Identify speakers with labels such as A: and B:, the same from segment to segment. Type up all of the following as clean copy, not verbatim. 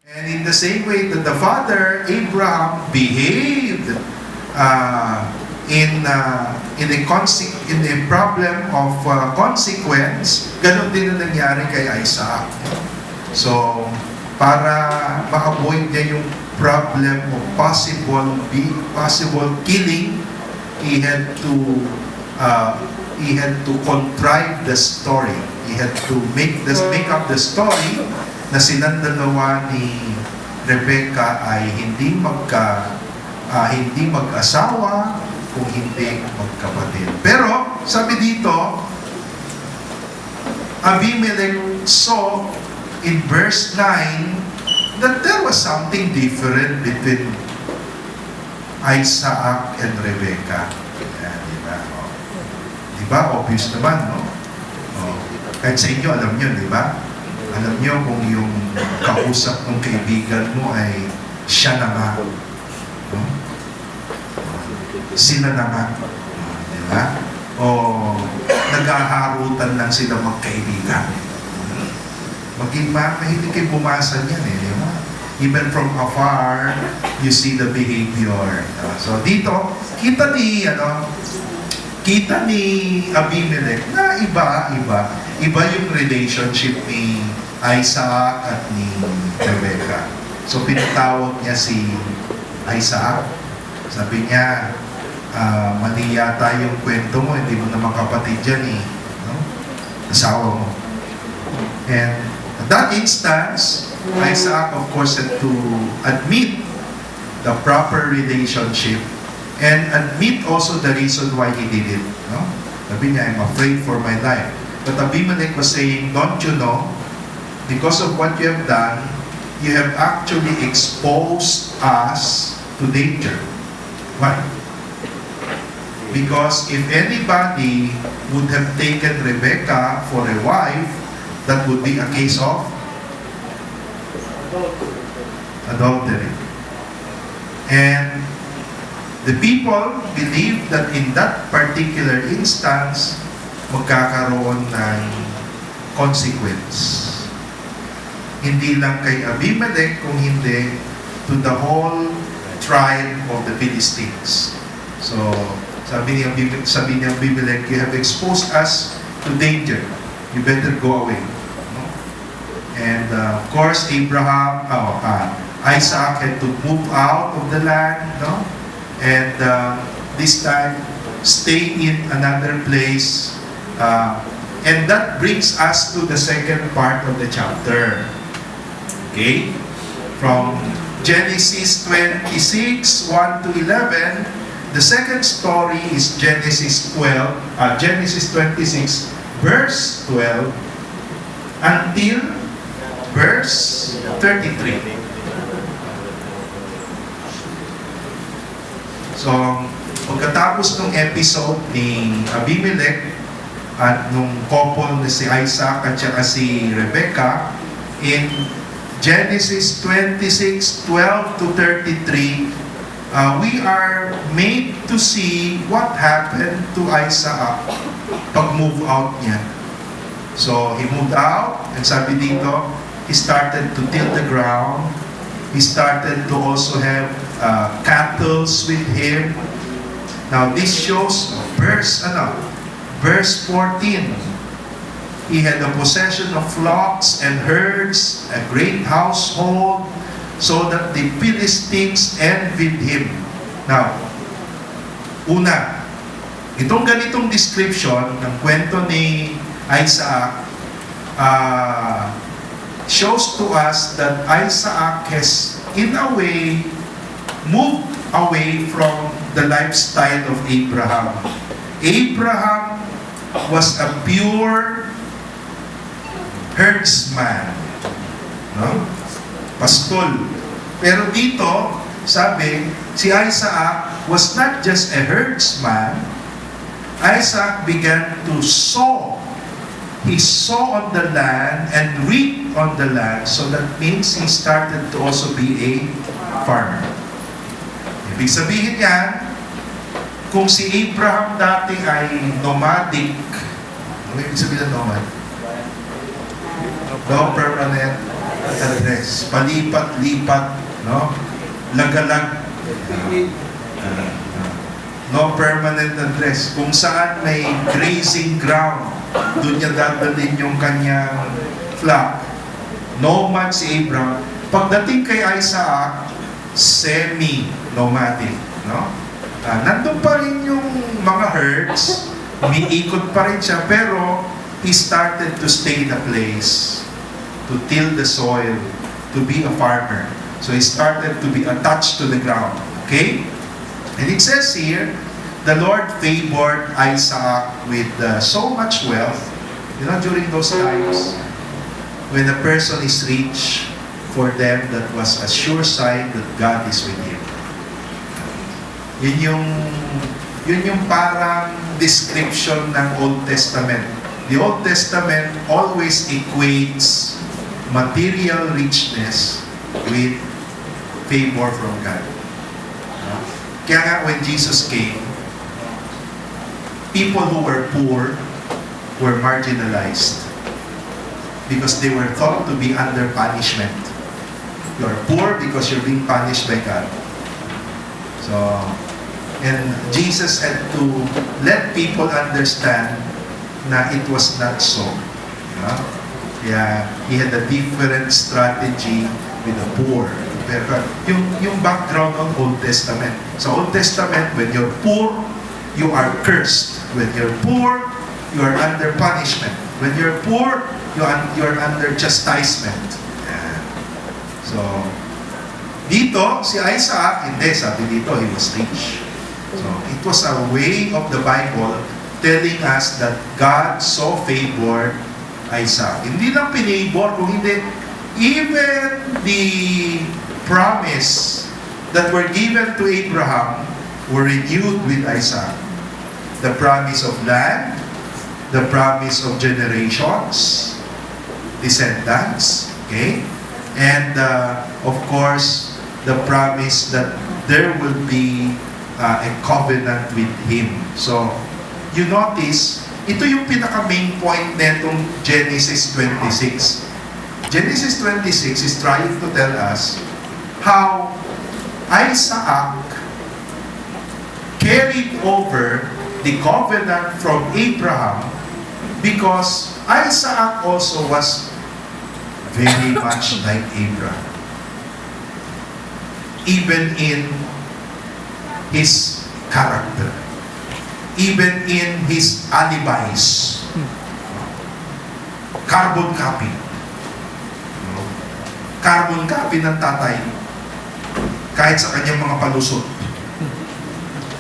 A: And in the same way that the father, Abraham, behaved in a problem of consequence, ganun din ang nangyari kay Isaac. So, para ma-avoid niya yung problem of possible killing, he had to contrive the story. He had to make up the story na silang dalawa ni Rebecca ay hindi mag-asawa kung hindi magkapatid. Pero sabi dito, Abimelech saw in verse 9 that there was something different between Isaac and Rebecca. Yan, diba? Oh. Diba? Obvious naman, no? Oh. Kahit sa inyo, alam nyo, diba? Alam nyo kung yung kausap ng kaibigan mo ay siya na nga. No? Sila na nga. Diba? O naghaharutan lang sila magkaibigan. Mahilig kayo bumasa niyan eh. Diba? Even from afar, you see the behavior. So dito, kita ni Abimelech na iba yung relationship ni Isaac at ni Rebecca. So pinatawag niya si Isaac. Sabi niya, mali yata yung kwento mo, hindi mo naman kapatid dyan eh. No? Asawa mo. And at that instance, Isaac of course had to admit the proper relationship and admit also the reason why he did it. No? Sabi niya, I'm afraid for my life. But Abimelech was saying, don't you know, because of what you have done, you have actually exposed us to danger. Why? Because if anybody would have taken Rebecca for a wife, that would be a case of adultery. And the people believe that in that particular instance, magkakaroon ng consequence. Hindi lang kay Abimelech, kung hindi to the whole tribe of the Philistines. So, sabi ni Abimelech, you have exposed us to danger. You better go away. No? And of course, Isaac had to move out of the land, no? And this time, stay in another place. And that brings us to the second part of the chapter. Okay? From Genesis 26, 1 to 11, the second story is Genesis 26, verse 12, until verse 33. So, pagkatapos ng episode ni Abimelech at nung couple na si Isaac at saka si Rebecca, in Genesis 26, 12 to 33, we are made to see what happened to Isaac pag-move out niya. So, he moved out, and sabi dito, he started to till the ground. He started to also have cattle with him. Now, this shows verse 14. He had a possession of flocks and herds, a great household, so that the Philistines envied him. Now, una, itong ganitong description ng kwento ni Isaac shows to us that Isaac has, in a way, moved away from the lifestyle of Abraham. Abraham was a pure herdsman, no? Pastol. Pero dito, sabi, si Isaac was not just a herdsman. Isaac began to sow. He sowed on the land and reaped on the land. So that means he started to also be a farmer. Ibig sabihin yan, kung si Abraham dati ay nomadic, ano ibig sabihin ng nomad? No permanent address. Palipat-lipat, no? Lagalag. No permanent address. Kung saan may grazing ground, doon niya dadalhin yung kanyang flock. Nomad si Abraham. Pagdating kay Isaac, semi-nomadic. No? Nandun pa rin yung mga herds, umiikot pa rin siya, pero he started to stay in a place, to till the soil, to be a farmer. So he started to be attached to the ground. Okay? And it says here, the Lord favored Isaac with so much wealth. You know, during those times, when a person is rich, for them, that was a sure sign that God is with him. Yun yung parang description ng Old Testament. The Old Testament always equates material richness with favor from God. Kaya nga, when Jesus came, people who were poor were marginalized because they were thought to be under punishment. You are poor because you're being punished by God. So, and Jesus had to let people understand na it was not so. Yeah, he had a different strategy with the poor. Pero yung background ng Old Testament. Sa Old Testament, when you're poor, you are cursed. When you're poor, you are under punishment. When you're poor, you're under chastisement. Yeah. So, dito, si Isaac, hindi, sabi dito, he was rich. So, it was a way of the Bible telling us that God so favored Isaac. Hindi lang pinabor, kung hindi, even the promise that were given to Abraham were renewed with Isaac. The promise of land, the promise of generations, descendants, okay? And of course, the promise that there will be a covenant with Him. So, you notice, ito yung pinaka-main point netong Genesis 26. Genesis 26 is trying to tell us how Isaac carried over the covenant from Abraham because Isaac also was very much like Abraham. Even in his character. Even in his alibis. Carbon copy. Carbon copy ng tatay. Kahit sa kanyang mga palusot.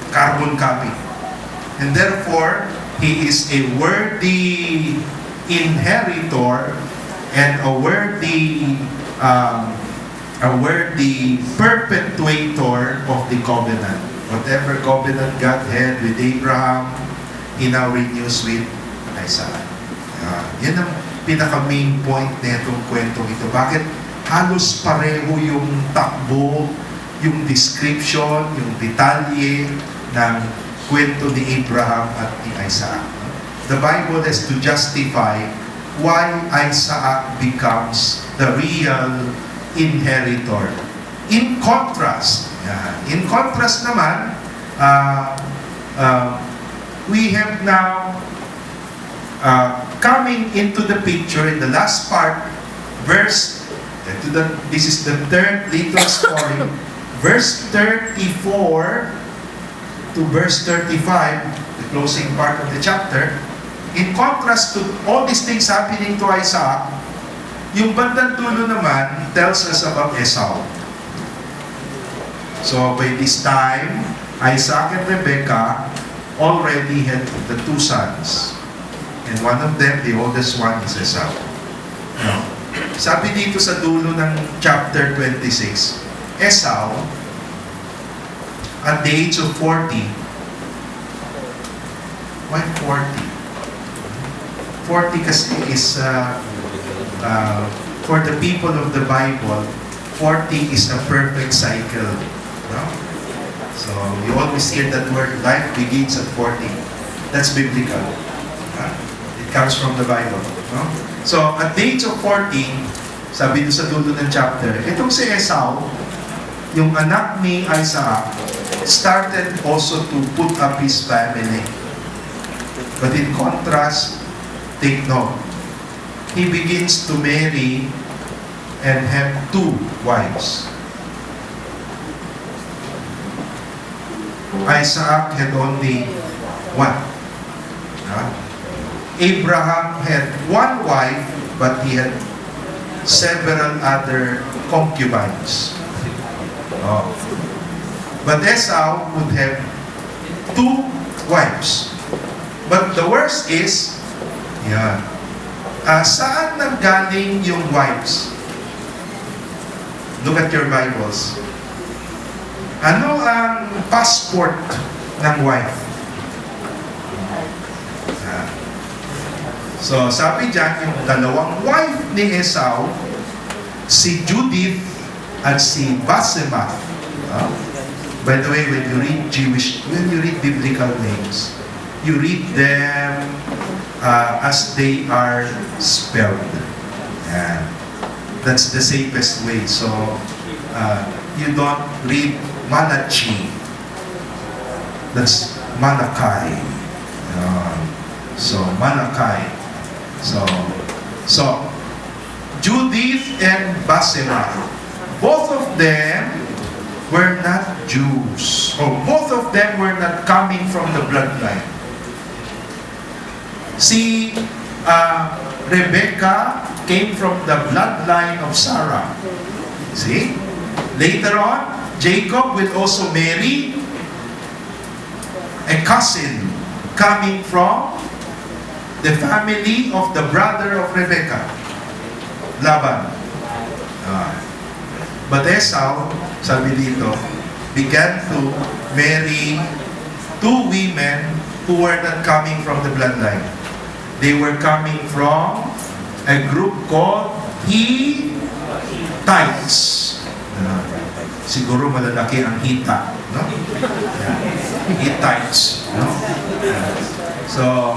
A: Carbon copy. And therefore, he is a worthy inheritor and a worthy perpetuator of the covenant. Whatever covenant God had with Abraham, He now renews with Isaac. Yan ang pinaka-main point na itong kwentong ito. Bakit halos pareho yung takbo, yung description, yung detalye ng kwento ni Abraham at ni Isaac. The Bible has to justify why Isaac becomes the real inheritor. In contrast naman, we have now coming into the picture in the last part, this is the third little story, verse 34 to verse 35, the closing part of the chapter. In contrast to all these things happening to Isaac, yung bandang dulo naman tells us about Esau. So by this time, Isaac and Rebekah already had the two sons. And one of them, the oldest one, is Esau. Now, sabi dito sa dulo ng chapter 26, Esau, at the age of 40, why 40? 40 kasi is, for the people of the Bible, 40 is a perfect cycle. No? So, you always hear that word, life begins at 40. That's biblical. It comes from the Bible. No? So, at the age of 40, Sabi doon sa dulo ng chapter, itong si Esau, yung anak ni Isaac, started also to put up his family. But in contrast, take note, he begins to marry and have 2 wives. Isaac had only 1. Abraham had 1 wife, but he had several other concubines. But Esau would have 2 wives. But the worst is, saan nanggaling yung wives? Look at your Bibles. Ano ang passport ng wife? So, sabi dyan, yung dalawang wife ni Esau, si Judith at si Basemath. By the way, when you read biblical names, you read them as they are spelled. That's the safest way. So, you don't read Malachi. That's Malachi. So, Malachi. So, Judith and Basemath, both of them were not Jews. Both of them were not coming from the bloodline. Si Rebecca came from the bloodline of Sarah. See? Later on, Jacob will also marry a cousin coming from the family of the brother of Rebecca, Laban. But Esau, sabi dito, began to marry 2 women who were not coming from the bloodline. They were coming from a group called Hittites. Siguro malalaki ang Hita, no? Hittites, no? So,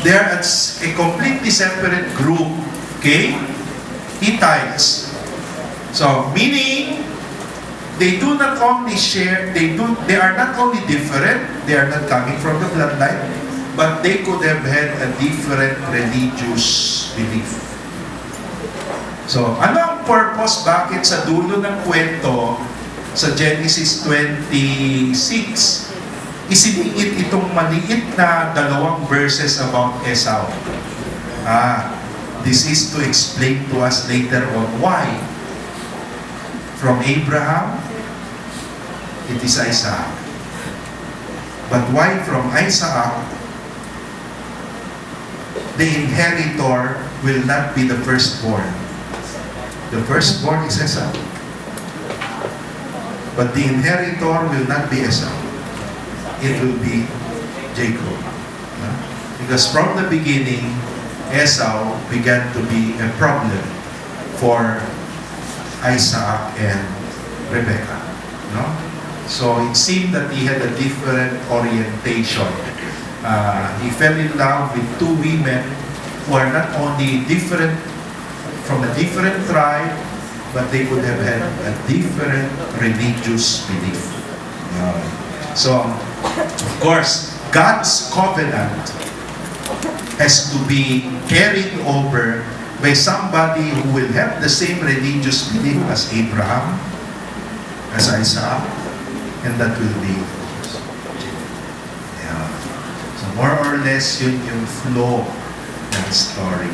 A: they're a completely separate group, okay? Hittites. So, meaning, they do not only share, they are not only different, they are not coming from the bloodline, but they could have had a different religious belief. So, ano ang purpose? Bakit sa dulo ng kwento, sa Genesis 26, isiningit itong maliit na 2 verses about Esau? This is to explain to us later on why from Abraham, it is Isaac. But why from Isaac, the inheritor will not be the firstborn. The firstborn is Esau. But the inheritor will not be Esau. It will be Jacob. Because from the beginning, Esau began to be a problem for Isaac and Rebecca. So it seemed that he had a different orientation. He fell in love with 2 women who are not only different from a different tribe, but they could have had a different religious belief. So, of course, God's covenant has to be carried over by somebody who will have the same religious belief as Abraham, as Isaac, and that will be So more or less yun yung flow ng story.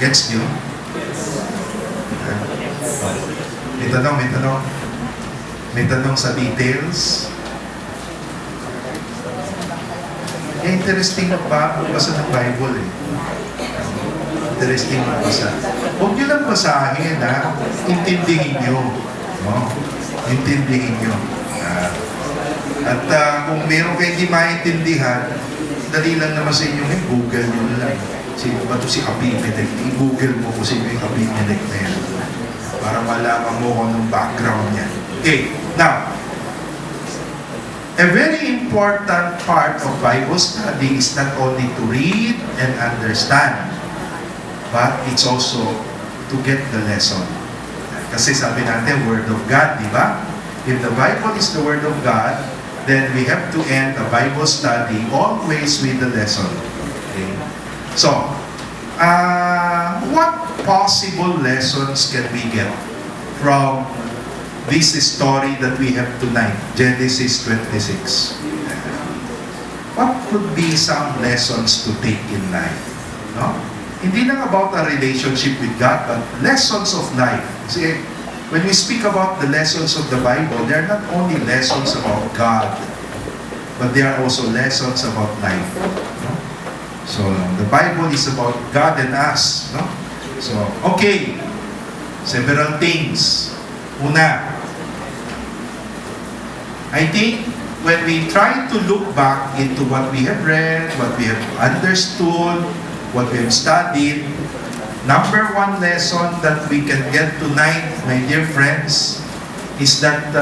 A: Gets nyo? May tanong sa details. Interesting magbasa ng Bible eh. Interesting magbasa. Huwag nyo lang basahin, intindihin nyo. Intindihin nyo. At kung meron kayo hindi maintindihan, dali lang naman sa inyo, Google nyo na lang. Sino ba ito si Abimelech? I-Google mo kung sino yung Abimelech na yan. Para malaman mo kung anong background niya. Okay, now, a very important part of Bible study is not only to read and understand, but it's also to get the lesson. Kasi sabi natin, Word of God, di ba? If the Bible is the Word of God, then we have to end the Bible study always with the lesson. Okay? So, what possible lessons can we get from this story that we have tonight, Genesis 26? What could be some lessons to take in life? No? Hindi lang about a relationship with God, but lessons of life. See, when we speak about the lessons of the Bible, they are not only lessons about God, but they are also lessons about life. No? So, the Bible is about God and us. No? So, okay. Several things. Una, I think when we try to look back into what we have read, what we have understood, what we have studied, number one lesson that we can get tonight, my dear friends, is that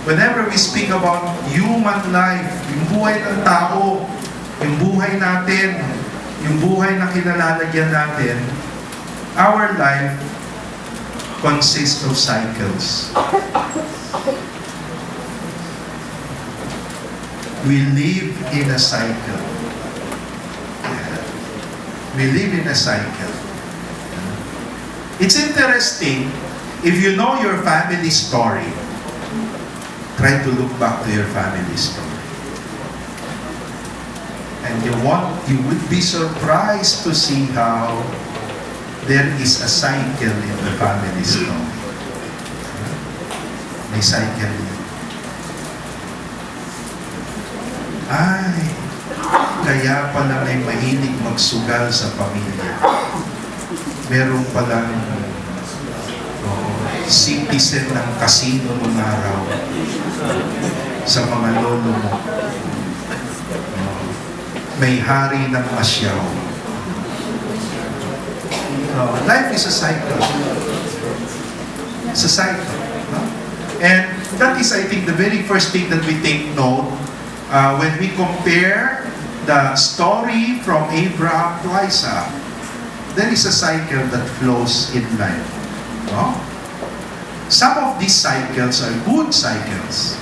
A: whenever we speak about human life, yung buhay ng tao, yung buhay natin, yung buhay na kinalalagyan natin, our life consists of cycles. We live in a cycle. We live in a cycle. It's interesting, if you know your family story, try to look back to your family story. And you would be surprised to see how there is a cycle in the family story. May cycle. Ay, kaya pala may mahilig magsugal sa pamilya. Meron palang citizen ng casino nung araw sa mga lolo mo. May hari ng masyaw. Life is a cycle. It's a cycle. No? And that is, I think, the very first thing that we take note when we compare the story from Abraham to Isaac. There is a cycle that flows in life. No? Some of these cycles are good cycles.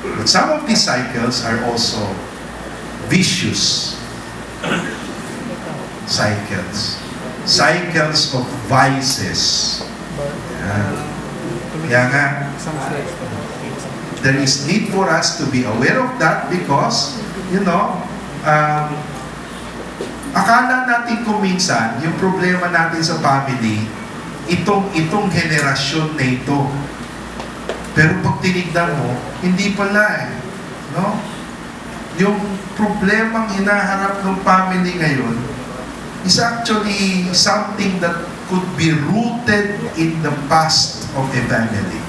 A: But some of these cycles are also vicious cycles. Cycles of vices. Kaya nga, there is need for us to be aware of that because, akala natin kung minsan, yung problema natin sa family, itong henerasyon na ito. Pero pag tinignan mo, hindi pala no? Yung problemang hinaharap ng family ngayon is actually something that could be rooted in the past of a family.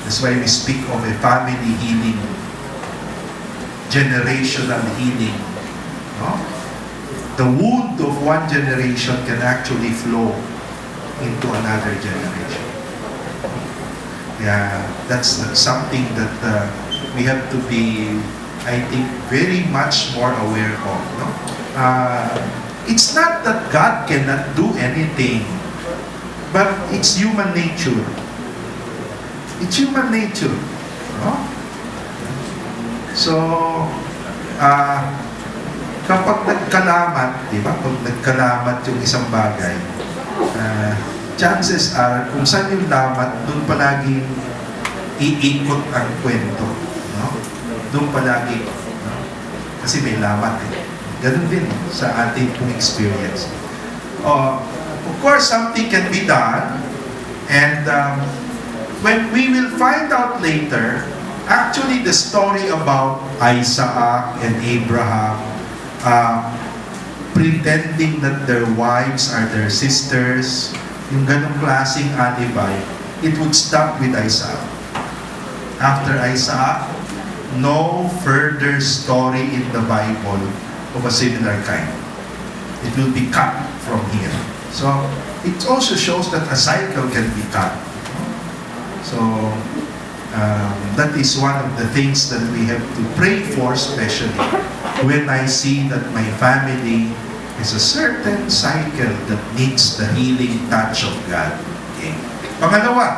A: That's why we speak of a family healing, generational healing. No? The wound of one generation can actually flow into another generation. Yeah, that's something that we have to be, I think, very much more aware of. No? It's not that God cannot do anything, but it's human nature. It's human nature. No? So, kapag nagkalamat, di ba? Pag nagkalamat yung isang bagay, chances are, kung saan yung lamat, doon palagi iikot ang kwento. No? Doon palagi. No? Kasi may lamat eh. Ganun din sa ating experience. Of course, something can be done, and when we will find out later, actually the story about Isaac and Abraham pretending that their wives are their sisters, yung ganong klaseng alibay, it would stop with Isaac. After Isaac, no further story in the Bible of a similar kind. It will be cut from here. So, it also shows that a cycle can be cut. So, that is one of the things that we have to pray for, especially when I see that my family is a certain cycle that needs the healing touch of God. Okay? Pangalawa,